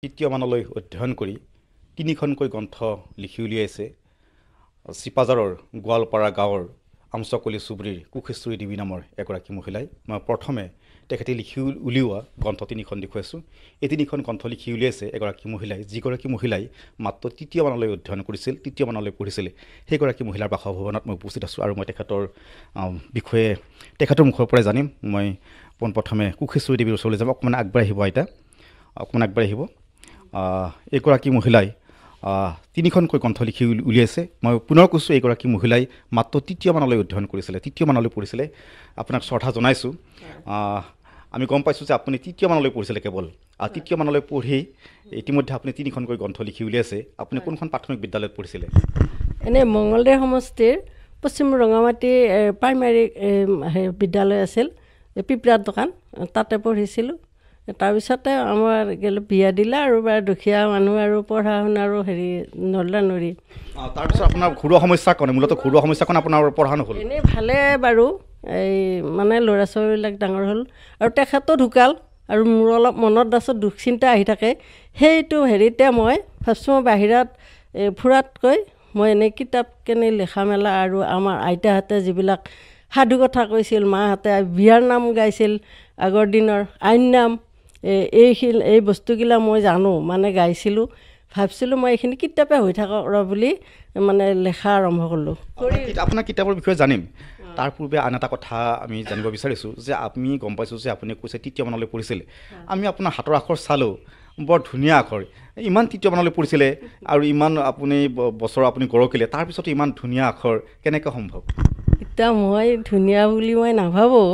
তৃতীয় মানলৈ অধ্যয়ন কৰি তিনিখনকৈ গ্ৰন্থ লিখি উলিয়াইছে চিপাঝাৰৰ গোৱালপাৰা গাঁৱৰ আমচকলি চুবুৰীৰ কুশেশ্বৰী দেৱী নামৰ এগৰাকী মহিলাই মই প্ৰথমে তেখেতে লিখি উলিওৱা গ্ৰন্থ তিনিখন দেখুৱাইছোঁ। এই তিনিখন গ্ৰন্থ লিখি উলিয়াইছে এগৰাকী মহিলাই, যিগৰাকী মহিলাই মাত্ৰ তৃতীয় মানলৈ অধ্যয়ন কৰিছিল, তৃতীয় মানলৈ পঢ়িছিল। সেইগৰাকী মহিলাৰ বাসভৱনত মই উপস্থিত আছোঁ আৰু মই তেখেতৰ বিষয়ে তেখেতৰ মুখৰ পৰাই জানিম। মই পোনপ্ৰথমে কুশেশ্বৰী দেৱীৰ ওচৰলৈ যাম। অকণমান আগবাঢ়ি আহিব আইতা, অকণমান আগবাঢ়ি আহিব। এইগৰাকী মহিলাই তিনিখনকৈ গ্ৰন্থ লিখি উলিয়াইছে। মই পুনৰ কৈছোঁ, এইগৰাকী মহিলাই মাত্ৰ তৃতীয় মানলৈ অধ্যয়ন কৰিছিলে, তৃতীয় মানলৈ পঢ়িছিলে। আপোনাক শ্ৰদ্ধা জনাইছোঁ। আমি গম পাইছোঁ যে আপুনি তৃতীয় মানলৈ পঢ়িছিলে কেৱল, তৃতীয় মানলৈ পঢ়ি ইতিমধ্যে আপুনি তিনিখনকৈ গ্ৰন্থ লিখি উলিয়াইছে। আপুনি কোনখন প্ৰাথমিক বিদ্যালয়ত পঢ়িছিলে? এনেই মঙলদৈ সমষ্টিৰ পশ্চিম ৰঙামাটি প্ৰাইমাৰী বিদ্যালয় আছিল, পিপৰাৰ দোকান, তাতে পঢ়িছিলোঁ। তাৰপিছতে আমাৰ বিয়া দিলা আৰু দুখীয়া মানুহ আৰু পঢ়া শুনা আৰু নৰলা নৰি। তাৰপিছত আপোনাৰ ঘৰুৱা সমস্যা কাৰণে, মূলতঃ ঘৰুৱা সমস্যা কাৰণে আপোনাৰ পঢ়া নহ'ল? এনেই ভালে বাৰু, মানে ল'ৰা ছোৱালীবিলাক ডাঙৰ হ'ল আৰু তেখেতো ঢুকাল আৰু মোৰ অলপ মনত দাছত দুখ চিন্তা আহি থাকে। সেইটো মই ভাবছোঁ মই বাহিৰত ফুৰাতকৈ মই এনেই কিতাপ কেনে লিখা মেলা আৰু আমাৰ আইতাহঁতে যিবিলাক সাধু কথা কৈছিল, মাহঁতে বিয়াৰ নাম গাইছিল আগৰ দিনৰ, আইন নাম, এই বস্তুগিলা মই জানো, মানে গাইছিলোঁ। ভাবছিলোঁ মই এইখিনি কিতাপে হৈ থাকক বুলি মানে লেখা আৰম্ভ কৰিলোঁ। আপোনাৰ কিতাপৰ বিষয়ে জানিম। তাৰ পূৰ্বে আন এটা কথা আমি জানিব বিচাৰিছোঁ যে আমি গম পাইছোঁ যে আপুনি কৈছে তৃতীয় মানলৈ পঢ়িছিলে। আমি আপোনাৰ হাতৰ আখৰ চালোঁ, বৰ ধুনীয়া আখৰ। ইমান তৃতীয় মানলৈ পঢ়িছিলে আৰু ইমান আপুনি বছৰ আপুনি গৰকিলে, তাৰপিছতো ইমান ধুনীয়া আখৰ কেনেকৈ সম্ভৱ? এতিয়া মই ধুনীয়া বুলি মই নাভাবোঁ।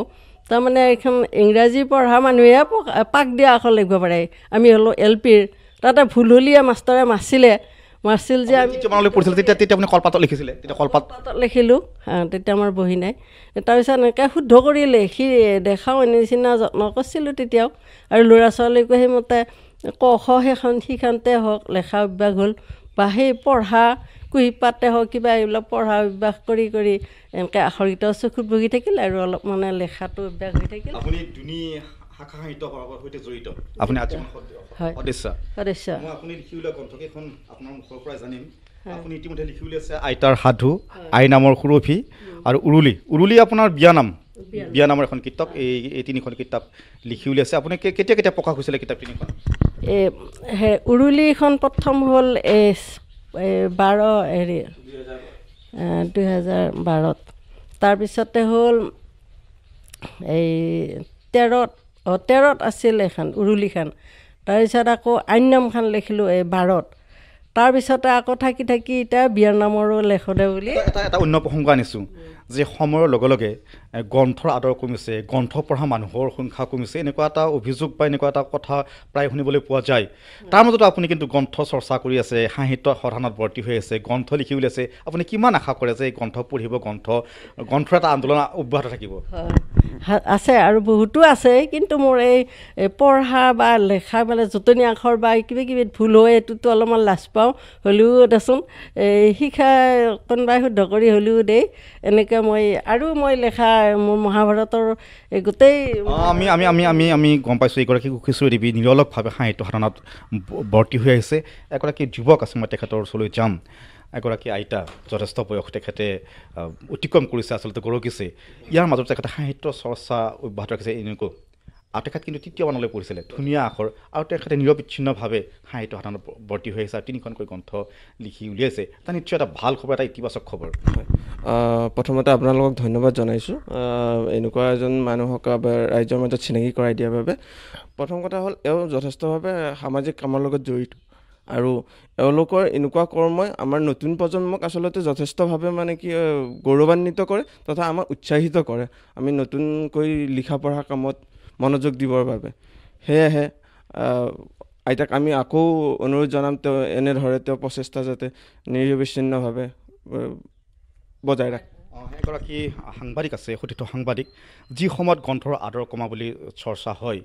তাৰমানে এইখন ইংৰাজী পঢ়া মানুহে পাক দিয়া আখৰ লিখিব পাৰে। আমি হ'লোঁ LPৰ, তাতে ভুল হ'লিয়ে মাষ্টৰে মাৰছিল যে আমি তৃতীয় মানলৈ পঢ়িছিলে। তেতিয়া আপুনি কলপাতত লিখিছিলে? তেতিয়া কলপাতত লিখিলোঁ। তেতিয়া আমাৰ বহি নাই। তাৰপিছত এনেকৈ শুদ্ধ কৰি লিখি দেখাওঁ নিচিনা যত্ন কৰিছিলোঁ তেতিয়াও। আৰু ল'ৰা ছোৱালীকো সেইমতে ক খ সেইখনতে হওক লেখা অভ্যাস হ'ল, বা সেই পঢ়া কুঁহিপাতে হওক কিবা এইবিলাক পঢ়া অভ্যাস কৰি কৰি এনেকৈ আখৰকেইটাও চকুত বহি থাকিল আৰু অলপ মানে লেখাটো অভ্যাস হৈ থাকিল। আপুনি ধুনী শাখা সাহিত্য সৈতে জড়িত, আপুনি সদস্য। মই আপুনি লিখি উলিওৱা গ্ৰন্থকেইখন আপোনাৰ মুখৰ পৰাই জানিম। আপুনি ইতিমধ্যে লিখি উলিয়াইছে আইতাৰ সাধু, আই নামৰ সুৰভি আৰু উৰুলি আপোনাৰ বিয়া নামৰ এখন কিতাপ। এই তিনিখন কিতাপ লিখি উলিয়াইছে। আপুনি কেতিয়া প্ৰকাশ হৈছিলে কিতাপ তিনিখন? উৰুলিখন প্ৰথম হ'ল 2012। তাৰপিছতে হ'ল 13ত আছিল এখন উৰুলিখন। তাৰপিছত আকৌ আইন নামখন লিখিলোঁ 12ত। তাৰপিছতে আকৌ থাকি এতিয়া বিয়াৰ নামৰো লেখদে বুলি এটা অন্য প্ৰসংগ আনিছোঁ যে সময়ৰ লগে লগে গ্ৰন্থৰ আদৰ কমিছে, গ্ৰন্থ পঢ়া মানুহৰ সংখ্যা কমিছে, এনেকুৱা এটা অভিযোগ বা এনেকুৱা এটা কথা প্ৰায় শুনিবলৈ পোৱা যায়। তাৰ মাজতো আপুনি কিন্তু গ্ৰন্থ চৰ্চা কৰি আছে, সাহিত্য সধানত ভৰ্তি হৈ আছে, গ্ৰন্থ লিখি উলিয়াইছে। আপুনি কিমান আশা কৰে যে এই গ্ৰন্থ পঢ়িব, গ্ৰন্থৰ এটা আন্দোলন অব্যাহত থাকিব? আছে আৰু বহুতো আছে, কিন্তু মোৰ এই পঢ়া বা লেখা মানে জোটনি আখৰ বা কিবা ভুল হয়, এইটোতো অলপমান লাজ পাওঁ। হ'লেও দেচোন শিক্ষা কোনোবাই শুদ্ধ কৰি হ'লেও দেই এনেকৈ মই লেখা মোৰ মহাভাৰতৰ গোটেই আমি গম পাইছোঁ এগৰাকী কুশেশ্বৰী দেৱী নিৰলসভাৱে সাহিত্য সাধনাত ভৰ্তি হৈ আহিছে। এগৰাকী যুৱক আছে, মই তেখেতৰ ওচৰলৈ যাম। এগৰাকী আইতা, যথেষ্ট বয়স তেখেতে অতিক্ৰম কৰিছে, আচলতে গৰকিছে। ইয়াৰ মাজত তেখেতে সাহিত্য চৰ্চা অব্যাহত ৰাখিছে এনেকৈ। আৰু তেখেত কিন্তু তৃতীয় মানলৈ পঢ়িছিলে, ধুনীয়া আখৰ, আৰু তেখেতে নিৰবিচ্ছিন্নভাৱে সাহিত্য সাধনাত ভৰ্তি হৈ আহিছে আৰু তিনিখনকৈ গ্ৰন্থ লিখি উলিয়াইছে। তাৰ নিশ্চয় এটা ভাল খবৰ, এটা ইতিবাচক খবৰ। প্ৰথমতে আপোনালোকক ধন্যবাদ জনাইছোঁ এনেকুৱা এজন মানুহক ৰাইজৰ মাজত চিনাকি কৰাই দিয়াৰ বাবে। প্ৰথম কথা হ'ল এওঁ যথেষ্টভাৱে সামাজিক কামৰ লগত জড়িত, আৰু এওঁলোকৰ এনেকুৱা কৰ্মই আমাৰ নতুন প্ৰজন্মক আচলতে যথেষ্টভাৱে মানে কি গৌৰৱান্বিত কৰে তথা আমাক উৎসাহিত কৰে আমি নতুনকৈ লিখা পঢ়া কামত মনোযোগ দিবৰ বাবে। সেয়েহে আইতাক আমি আকৌ অনুৰোধ জনাম, এনেদৰে প্ৰচেষ্টা যাতে নিৰবিচ্ছিন্নভাৱে বজাই ৰাখে। এগৰাকী সাংবাদিক আছে, সতীৰ্থ সাংবাদিক, যি সময়ত গ্ৰন্থৰ আদৰ কমা বুলি চৰ্চা হয়,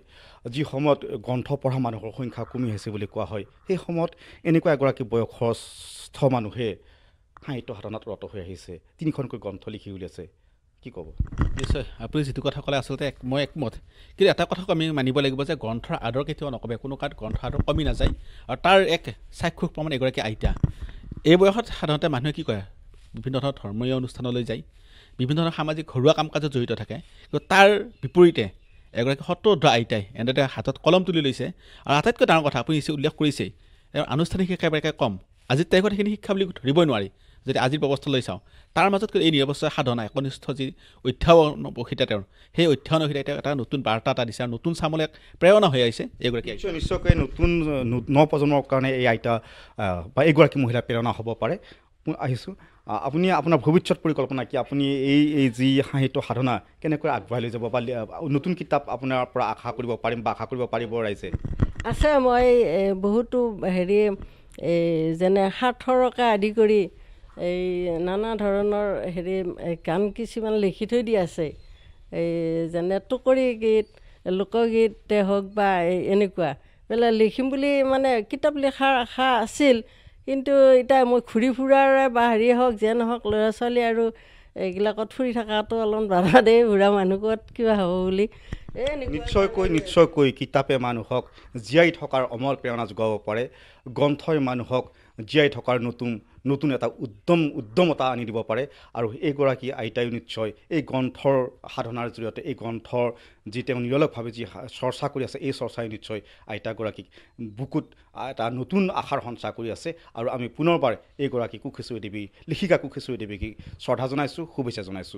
যি সময়ত গ্ৰন্থ পঢ়া মানুহৰ সংখ্যা কমি আহিছে বুলি কোৱা হয়, সেই সময়ত এনেকুৱা এগৰাকী বয়সস্থ মানুহে সাহিত্য সাধনাত ৰত হৈ আহিছে, তিনিখনকৈ গ্ৰন্থ লিখি উলিয়াইছে। কি ক'ব? নিশ্চয় আপুনি যিটো কথা ক'লে আচলতে মই একমত, কিন্তু এটা কথাক আমি মানিব লাগিব যে গ্ৰন্থৰ আদৰ কেতিয়াও নকমে, কোনো কাত গ্ৰন্থৰ আদৰ কমি নাযায়। আৰু তাৰ এক চাক্ষুষ প্ৰমাণ এগৰাকী আইতা। এই বয়সত সাধাৰণতে মানুহে কি কৰে, বিভিন্ন ধৰণৰ ধৰ্মীয় অনুষ্ঠানলৈ যায়, বিভিন্ন ধৰণৰ সামাজিক ঘৰুৱা কাম কাজত জড়িত থাকে, কিন্তু তাৰ বিপৰীতে এগৰাকী সত্ৰধ আইতাই এনেদৰে হাতত কলম তুলি লৈছে। আৰু আটাইতকৈ ডাঙৰ কথা আপুনি উল্লেখ কৰিছেই, আনুষ্ঠানিক শিক্ষা একেবাৰে কম, আজিৰ তাৰিখত সেইখিনি শিক্ষা বুলি ধৰিবই নোৱাৰি যদি আজিৰ ব্যৱস্থালৈ চাওঁ। তাৰ মাজতকৈ এই নিৰৱচ্ছয় সাধনা, একনিষ্ঠ যি অধ্যয়নবসিতা তেওঁৰ, সেই অধ্যয়নবসিতাই তেওঁ এটা নতুন বাৰ্তা এটা দিছে আৰু নতুন চামলে এক প্ৰেৰণা হৈ আহিছে এইগৰাকী আইতা। নিশ্চয়কৈ নতুন নৱপ্ৰজন্মৰ কাৰণে এই আইতা বা এইগৰাকী মহিলা প্ৰেৰণা হ'ব পাৰে। আহিছোঁ, আপুনি আপোনাৰ ভৱিষ্যত পৰিকল্পনা কি? আপুনি এই যি সাহিত্য সাধনা কেনেকৈ আগবঢ়াই লৈ যাব বা নতুন কিতাপ আপোনাৰ পৰা আশা কৰিব পাৰিম বা আশা কৰিব পাৰিব ৰাইজে? আছে, মই বহুতো হেৰি যেনে সাৰ্থৰকে আদি কৰি এই নানা ধৰণৰ হেৰি গান কিছুমান লিখি থৈ দিয়া আছে, এই যেনে টুকৰি গীত, লোকগীতে হওক বা এনেকুৱা বোলে লিখিম বুলি মানে কিতাপ লিখাৰ আশা আছিল। কিন্তু এতিয়া মই ঘূৰি ফুৰাৰে বা হেৰি হওক যে নহওক, ল'ৰা ছোৱালী আৰু এইবিলাকত ফুৰি থকাটো অলপমান বাধা দেই, বুঢ়া মানুহত কিবা হ'ব বুলি। নিশ্চয়কৈ কিতাপে মানুহক জীয়াই থকাৰ অমল প্ৰেৰণা যোগাব পাৰে। গ্ৰন্থই মানুহক জীয়াই থকাৰ নতুন এটা উদ্যমতা আনি দিব পাৰে। আৰু এইগৰাকী আইতায়ো নিশ্চয় এই গ্ৰন্থৰ সাধনাৰ জৰিয়তে, এই গ্ৰন্থৰ যি তেওঁ নিৰলসভাৱে যি চৰ্চা কৰি আছে, এই চৰ্চাই নিশ্চয় আইতাগৰাকীক বুকুত এটা নতুন আশাৰ সঞ্চাৰ কৰি আছে। আৰু আমি পুনৰবাৰ এইগৰাকী কুক্ষেশ্বৰী দেৱী, লেখিকা কুক্ষেশ্বৰী দেৱীক শ্ৰদ্ধা জনাইছোঁ, শুভেচ্ছা জনাইছোঁ।